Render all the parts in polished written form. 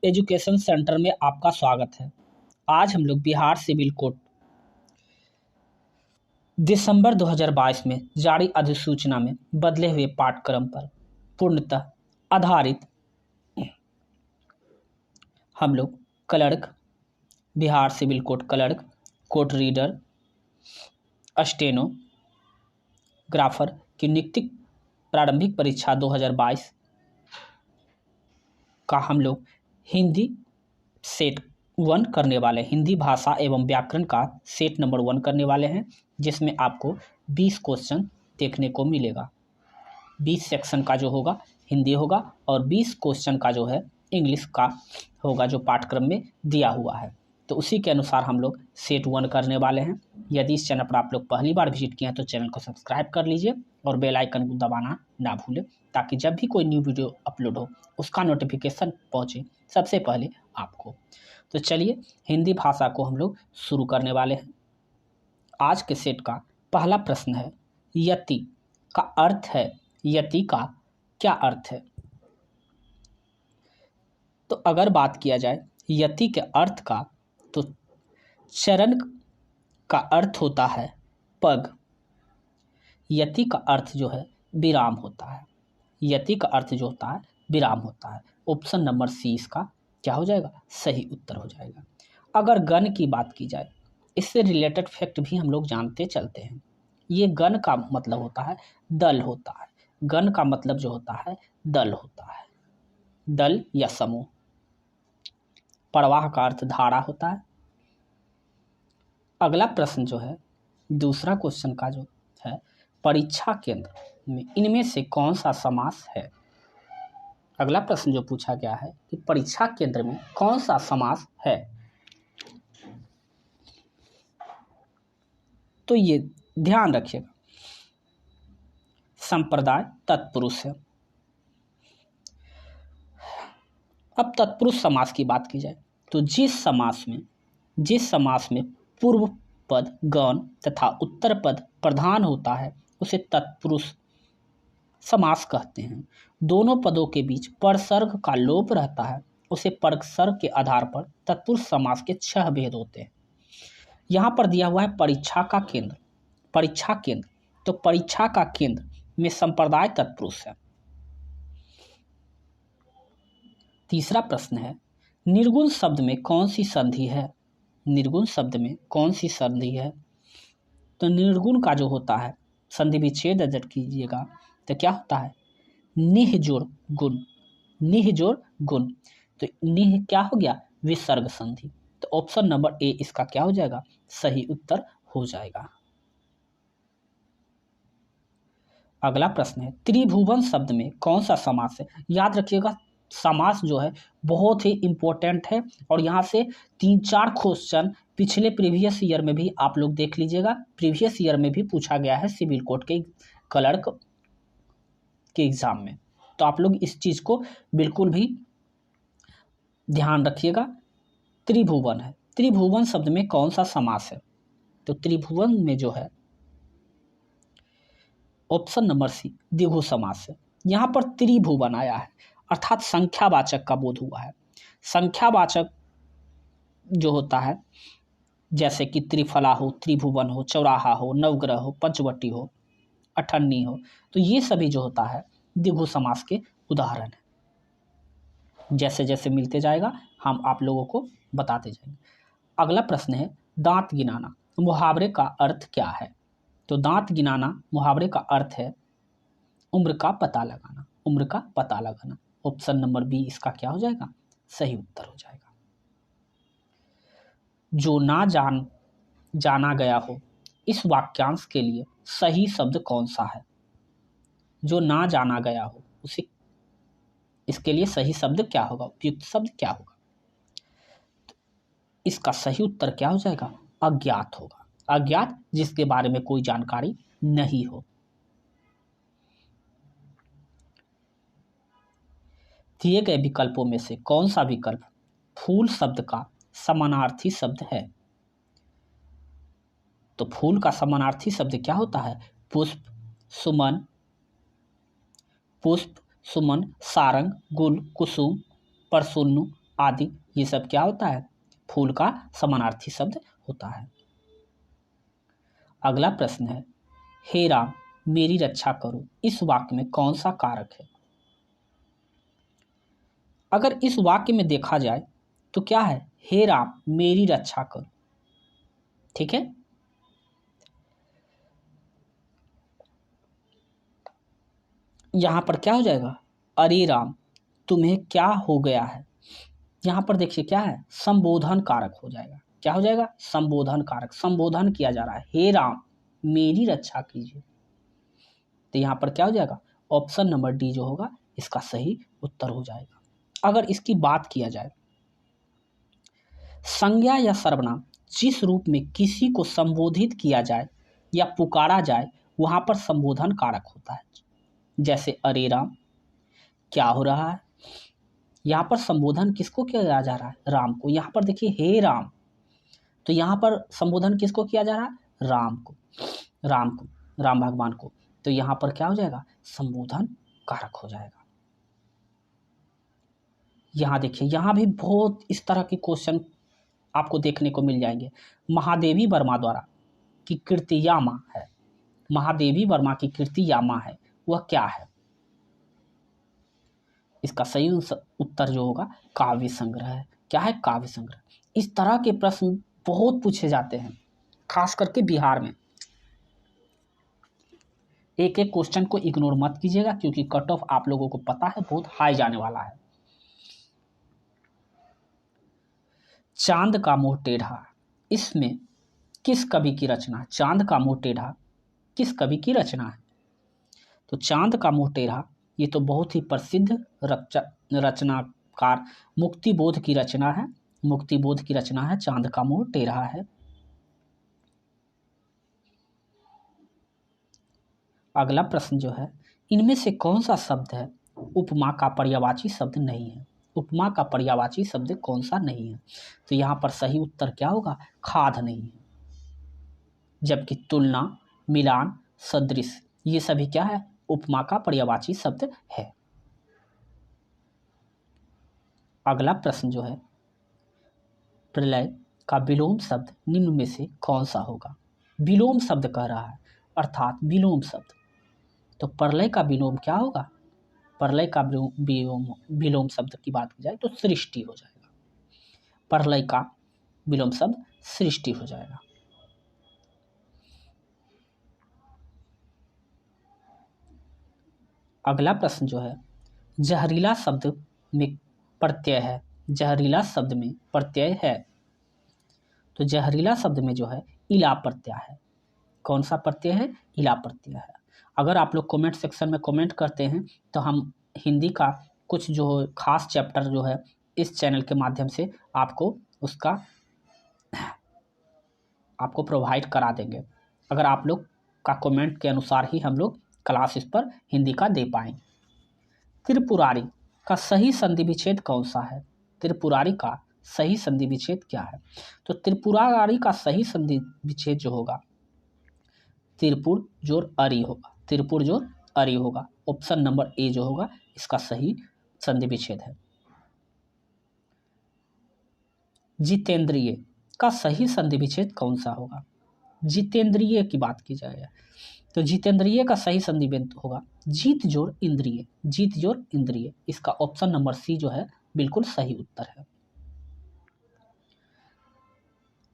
Education centre में आपका स्वागत है। आज हम लोग बिहार सिविल कोड दिसंबर 2022 में जारी अधिसूचना में बदले हुए पाठ्यक्रम पर पूर्णतः आधारित हम लोग clerk, Bihar civil code clerk, court reader, stenographer की नियुक्ति प्रारंभिक परीक्षा 2022 का हम लोग हिंदी सेट 1 करने वाले, हिंदी भाषा एवं व्याकरण का सेट नंबर 1 करने वाले हैं, जिसमें आपको 20 क्वेश्चन देखने को मिलेगा। 20 सेक्शन का जो होगा हिंदी होगा और 20 क्वेश्चन का जो है इंग्लिश का होगा, जो पाठ्यक्रम में दिया हुआ है। तो उसी के अनुसार हम लोग सेट 1 करने वाले हैं। यदि इस चैनल पर आप लोग पहली बार विजिट किए हैं तो चैनल को सब्सक्राइब कर लीजिए और बेल आइकन को दबाना ना भूलें, ताकि जब भी कोई न्यू वीडियो अपलोड हो उसका नोटिफिकेशन पहुंचे सबसे पहले आपको। तो चलिए हिंदी भाषा को हम लोग शुरू करने वाले हैं। आज के सेट का पहला प्रश्न है, यति का अर्थ है। यति का क्या अर्थ है? तो अगर बात किया जाए यति के अर्थ का, तो चरण का अर्थ होता है पग। यति का अर्थ जो है विराम होता है। यति का अर्थ जो होता है विराम होता है। ऑप्शन नंबर सी इसका क्या हो जाएगा? सही उत्तर हो जाएगा। अगर गण की बात की जाए, इससे रिलेटेड फैक्ट भी हम लोग जानते चलते हैं। ये गण का मतलब होता है दल होता है। गण का मतलब जो होता है दल होता है, दल या समूह। प्रवाह का अर्थ धारा होता है। अगला प्रश्न जो है दूसरा क्वेश्चन का जो है, परीक्षा केंद्र में इनमें से कौन सा समास है? अगला प्रश्न जो पूछा गया है कि परीक्षा केंद्र में कौन सा समास है? तो ये ध्यान रखिएगा, संप्रदाय तत्पुरुष है। अब तत्पुरुष समास की बात की जाए तो जिस समास में पूर्व पद गौण तथा उत्तर पद प्रधान होता है उसे तत्पुरुष समास कहते हैं। दोनों पदों के बीच परसर्ग का लोप रहता है, उसे परसर्ग के आधार पर तत्पुरुष समास के 6 भेद होते हैं। यहाँ पर दिया हुआ है परीक्षा का केंद्र। परीक्षा केंद्र, तो परीक्षा का केंद्र में संप्रदाय तत्पुरुष है। तीसरा प्रश्न है, निर्गुण शब्द में कौन सी संधि है? निर्गुण शब्द में कौन सी संधि है? तो निर्गुण का जो होता है संधि विच्छेद अगर कीजिएगा तो क्या होता है? निह जोड़ गुण। निह जोड़ गुण, तो निह क्या हो गया? विसर्ग संधि। तो ऑप्शन नंबर ए इसका क्या हो जाएगा? सही उत्तर हो जाएगा। अगला प्रश्न है, त्रिभुवन शब्द में कौन सा समास है? याद रखिएगा, समास जो है बहुत ही इंपॉर्टेंट है और यहाँ से 3-4 क्वेश्चन पिछले प्रीवियस ईयर में भी आप लोग देख लीजिएगा। प्रीवियस ईयर में भी पूछा गया है सिविल कोड के क्लर्क के एग्जाम में, तो आप लोग इस चीज को बिल्कुल भी ध्यान रखिएगा। त्रिभुवन है, त्रिभुवन शब्द में कौन सा समास है? तो त्रिभुवन में जो है ऑप्शन नंबर सी द्विगु समास है। यहाँ पर त्रिभुवन आया है अर्थात संख्यावाचक का बोध हुआ है। संख्यावाचक जो होता है जैसे कि त्रिफला हो, त्रिभुवन हो, चौराहा हो, नवग्रह हो, पंचवटी हो, अठन्नी हो, तो ये सभी जो होता है द्विगु समास के उदाहरण है। जैसे जैसे मिलते जाएगा हम आप लोगों को बताते जाएंगे। अगला प्रश्न है, दांत गिनाना मुहावरे का अर्थ क्या है? तो दांत गिनाना मुहावरे का अर्थ है उम्र का पता लगाना। उम्र का पता लगाना। ऑप्शन नंबर बी इसका क्या हो जाएगा? सही उत्तर हो जाएगा। जो ना जाना गया हो, इस वाक्यांश के लिए सही शब्द कौन सा है? जो ना जाना गया हो उसे, इसके लिए सही शब्द क्या होगा? उपयुक्त शब्द क्या होगा? तो इसका सही उत्तर क्या हो जाएगा? अज्ञात होगा। अज्ञात, जिसके बारे में कोई जानकारी नहीं हो। दिए गए विकल्पों में से कौन सा विकल्प फूल शब्द का समानार्थी शब्द है? तो फूल का समानार्थी शब्द क्या होता है? पुष्प, सुमन, पुष्प, सुमन, सारंग, गुल, कुसुम, परसुन्नु आदि, ये सब क्या होता है? फूल का समानार्थी शब्द होता है। अगला प्रश्न है, हे राम मेरी रक्षा करो, इस वाक्य में कौन सा कारक है? अगर इस वाक्य में देखा जाए तो क्या है? हे राम मेरी रक्षा करो। ठीक है, यहां पर क्या हो जाएगा? अरे राम तुम्हें क्या हो गया है। यहां पर देखिए क्या है? संबोधन कारक हो जाएगा। क्या हो जाएगा? संबोधन कारक, संबोधन किया जा रहा है, हे राम मेरी रक्षा कीजिए। तो यहां पर क्या हो जाएगा? ऑप्शन नंबर डी जो होगा इसका सही उत्तर हो जाएगा। अगर इसकी बात किया जाए, संज्ञा या सर्वनाम जिस रूप में किसी को संबोधित किया जाए या पुकारा जाए वहां पर संबोधन कारक होता है। जैसे अरे राम, क्या हो रहा है। यहां पर संबोधन किसको किया जा रहा है? राम को। यहां पर देखिए हे राम, तो यहां पर संबोधन किसको किया जा रहा है? राम को, राम को, राम भगवान को। तो यहां पर क्या हो जाएगा? संबोधन कारक हो जाएगा। यहां देखिए, यहां भी बहुत इस तरह के क्वेश्चन आपको देखने को मिल जाएंगे। महादेवी वर्मा द्वारा की कीर्तियामा है, महादेवी वर्मा की कीर्तियामा है, वह क्या है? इसका सही उत्तर जो होगा काव्य संग्रह है। क्या है? काव्य संग्रह। इस तरह के प्रश्न बहुत पूछे जाते हैं, खास करके बिहार में। एक एक क्वेश्चन को इग्नोर मत कीजिएगा, क्योंकि कट ऑफ आप लोगों को पता है बहुत हाई जाने वाला है। चांद का मुंह टेढ़ा, इसमें किस कवि की रचना है? चांद का मुंह टेढ़ा किस कवि की रचना है? तो चांद का मुंह टेढ़ा ये तो बहुत ही प्रसिद्ध रचनाकार मुक्तिबोध की रचना है। मुक्तिबोध की रचना है चांद का मुंह टेढ़ा है। अगला प्रश्न जो है, इनमें से कौन सा शब्द है उपमा का पर्यायवाची शब्द नहीं है? उपमा का पर्यायवाची शब्द कौन सा नहीं है? तो यहां पर सही उत्तर क्या होगा? खाद नहीं है। जबकि तुलना, मिलान, सदृश ये सभी क्या है? उपमा का पर्यायवाची शब्द है। अगला प्रश्न जो है, प्रलय का विलोम शब्द निम्न में से कौन सा होगा? विलोम शब्द कह रहा है, अर्थात विलोम शब्द। तो प्रलय का विलोम क्या होगा? प्रलय का विलोम शब्द की बात की जाए तो सृष्टि हो जाएगा। प्रलय का विलोम शब्द सृष्टि हो जाएगा। अगला प्रश्न जो है, जहरीला शब्द में प्रत्यय है, जहरीला शब्द में प्रत्यय है। तो जहरीला शब्द में जो है इला प्रत्यय है। कौन सा प्रत्यय है? इला प्रत्यय है। अगर आप लोग कमेंट सेक्शन में कमेंट करते हैं तो हम हिंदी का कुछ जो खास चैप्टर जो है इस चैनल के माध्यम से आपको उसका आपको प्रोवाइड करा देंगे। अगर आप लोग का कमेंट के अनुसार ही हम लोग क्लास इस पर हिंदी का दे पाएंगे। त्रिपुरारी का सही संधि विच्छेद कौन सा है? त्रिपुरारी का सही संधि विच्छेद क्या है? तो त्रिपुरारी का सही संधि विच्छेद जो होगा त्रिपुर जोर अरी होगा, त्रिपुर जोर अरी होगा। ऑप्शन नंबर ए जो होगा इसका सही संधि विच्छेद है। जितेंद्रिय का सही संधि विच्छेद कौन सा होगा? जितेंद्रिय की बात की जाए तो जितेंद्रिय का सही संधि विच्छेद होगा जीत जोर इंद्रिय, जीत जोर इंद्रिय। इसका ऑप्शन नंबर सी जो है बिल्कुल सही उत्तर है।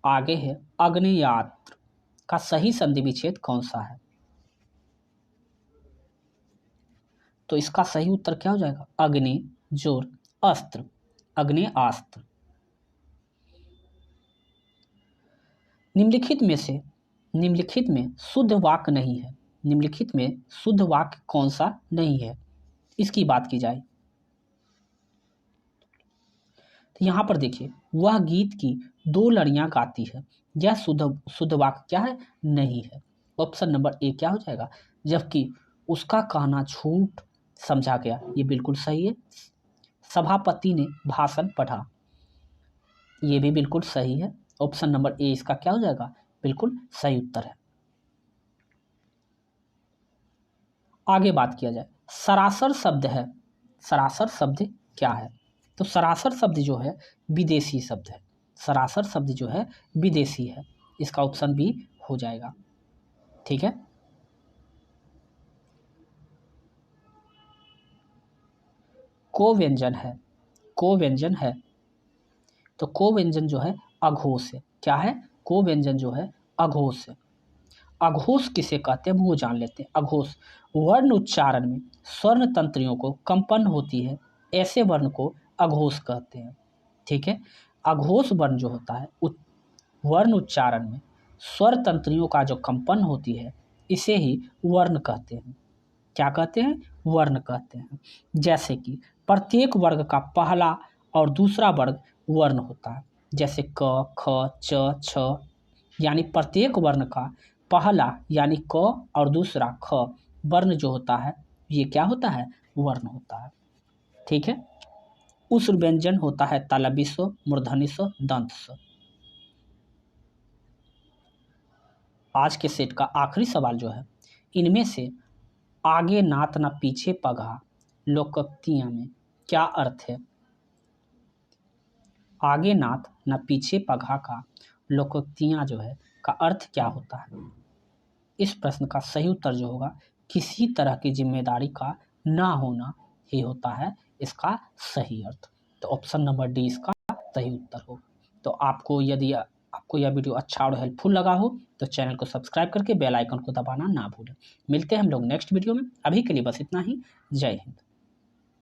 आगे है, अग्नियात्र का सही संधि विच्छेद कौन सा है? तो इसका सही उत्तर क्या हो जाएगा? अग्नि जोर अस्त्र, अग्नेयास्त्र। निम्नलिखित में शुद्ध वाक्य नहीं है। निम्नलिखित में शुद्ध वाक्य कौन सा नहीं है इसकी बात की जाए तो यहां पर देखिए, वह गीत की दो लड़ियां गाती है, यह शुद्ध वाक्य क्या है? नहीं है। ऑप्शन नंबर ए क्या हो जाएगा? जबकि उसका कहना झूठ समझा गया, ये बिल्कुल सही है। सभापति ने भाषण पढ़ा, ये भी बिल्कुल सही है। ऑप्शन नंबर ए इसका क्या हो जाएगा? बिल्कुल सही उत्तर है। आगे बात किया जाए, सरासर शब्द है, सरासर शब्द क्या है? तो सरासर शब्द जो है विदेशी शब्द है, सरासर शब्द जो है विदेशी है, इसका ऑप्शन बी हो जाएगा। ठीक है। को व्यंजन है, को व्यंजन है, तो को व्यंजन जो है अघोष है। क्या है? को व्यंजन जो है अघोष है। अघोष किसे कहते हैं वो जान लेते हैं। अघोष वर्ण उच्चारण में स्वर्ण तंत्रियों को कंपन होती है, ऐसे वर्ण को अघोष कहते हैं। ठीक है। अघोष वर्ण जो होता है वर्ण उच्चारण में स्वर तंत्रियों का जो कंपन होती है, इसे ही वर्ण कहते हैं। क्या कहते हैं? वर्ण कहते हैं। जैसे कि प्रत्येक वर्ग का पहला और दूसरा वर्ग वर्ण होता है, जैसे क, ख, च, छ, यानी प्रत्येक वर्ण का पहला यानी क और दूसरा ख वर्ण जो होता है, ये क्या होता है? वर्ण होता है। ठीक है। उस व्यंजन होता है तालव्य स्व, मूर्धन्य स्व, दंत स्व। आज के सेट का आखिरी सवाल जो है, इनमें से आगे नात न पीछे पगहा लोकोक्तियां में क्या अर्थ है? आगे नात न पीछे पगहा का लोकोक्तियां जो है का अर्थ क्या होता है? इस प्रश्न का सही उत्तर जो होगा, किसी तरह की जिम्मेदारी का ना होना ही होता है इसका सही अर्थ। तो ऑप्शन नंबर डी इसका सही उत्तर हो। तो आपको यदि आपको यह वीडियो अच्छा और हेल्पफुल लगा हो तो चैनल को सब्सक्राइब करके बेल आइकन को दबाना ना भूलें। मिलते हैं हम लोग नेक्स्ट वीडियो में। अभी के लिए बस इतना ही। जय हिंद।